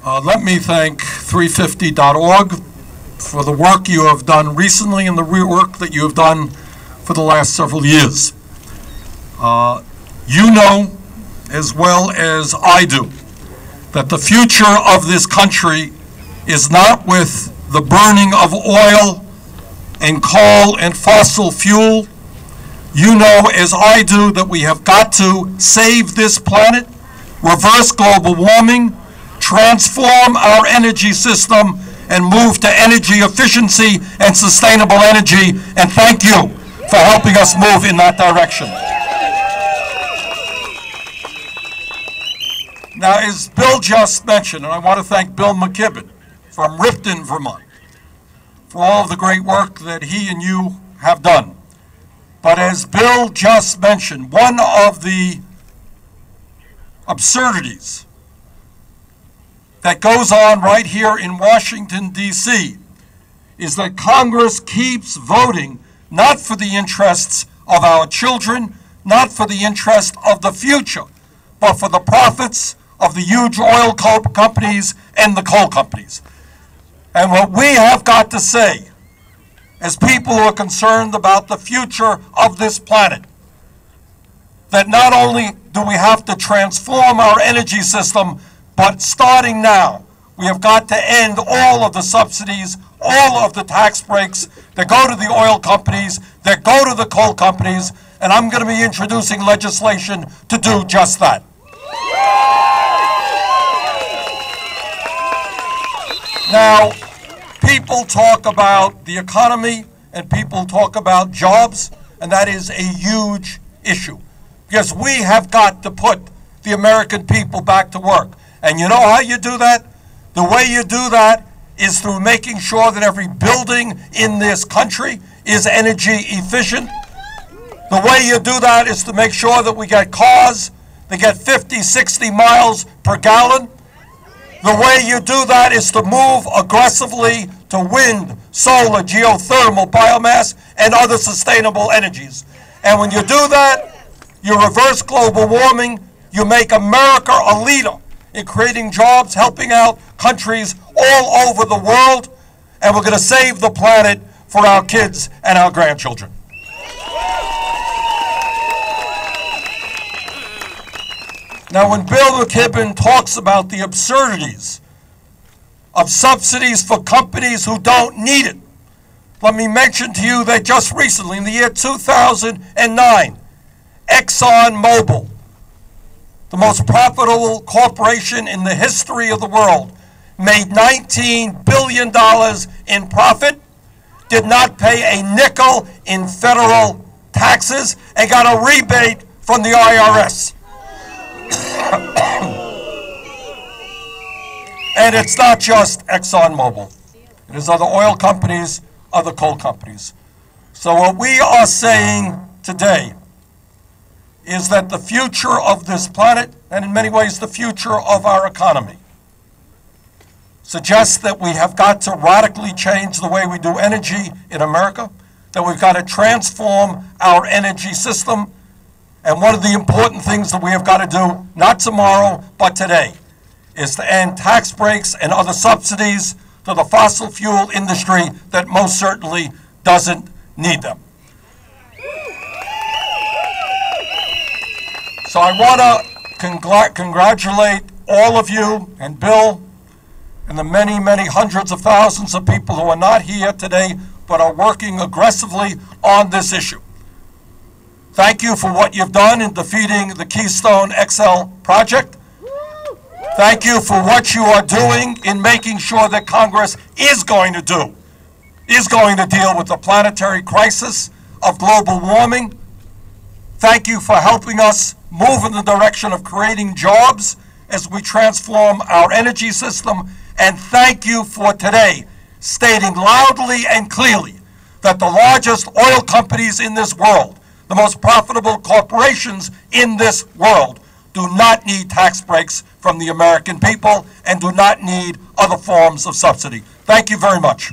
Let me thank 350.org for the work you have done recently and the work that you have done for the last several years. You know as well as I do that the future of this country is not with the burning of oil and coal and fossil fuel. You know as I do that we have got to save this planet, reverse global warming, transform our energy system, and move to energy efficiency and sustainable energy. And thank you for helping us move in that direction. Now, as Bill just mentioned, and I want to thank Bill McKibben from Ripton, Vermont, for all of the great work that he and you have done. But as Bill just mentioned, one of the absurdities that goes on right here in Washington, D.C., is that Congress keeps voting not for the interests of our children, not for the interest of the future, but for the profits of the huge oil companies and the coal companies. And what we have got to say, as people who are concerned about the future of this planet, that not only do we have to transform our energy system, but starting now, we have got to end all of the subsidies, all of the tax breaks that go to the oil companies, that go to the coal companies, and I'm going to be introducing legislation to do just that. Now, people talk about the economy and people talk about jobs, and that is a huge issue, because we have got to put the American people back to work. And you know how you do that? The way you do that is through making sure that every building in this country is energy efficient. The way you do that is to make sure that we get cars that get 50, 60 miles per gallon. The way you do that is to move aggressively to wind, solar, geothermal, biomass, and other sustainable energies. And when you do that, you reverse global warming, you make America a leader in creating jobs, helping out countries all over the world, and we're going to save the planet for our kids and our grandchildren. Now, when Bill McKibben talks about the absurdities of subsidies for companies who don't need it, let me mention to you that just recently, in the year 2009, ExxonMobil, the most profitable corporation in the history of the world, made $19 billion in profit, did not pay a nickel in federal taxes, and got a rebate from the IRS. And it's not just ExxonMobil. It is other oil companies, other coal companies. So what we are saying today is that the future of this planet, and in many ways the future of our economy, suggests that we have got to radically change the way we do energy in America, that we've got to transform our energy system. And one of the important things that we have got to do, not tomorrow, but today, is to end tax breaks and other subsidies to the fossil fuel industry that most certainly doesn't need them. So I want to congratulate all of you and Bill and the many, many hundreds of thousands of people who are not here today but are working aggressively on this issue. Thank you for what you've done in defeating the Keystone XL project. Thank you for what you are doing in making sure that Congress is going to deal with the planetary crisis of global warming. Thank you for helping us move in the direction of creating jobs as we transform our energy system. And thank you for today stating loudly and clearly that the largest oil companies in this world, the most profitable corporations in this world, do not need tax breaks from the American people and do not need other forms of subsidy. Thank you very much.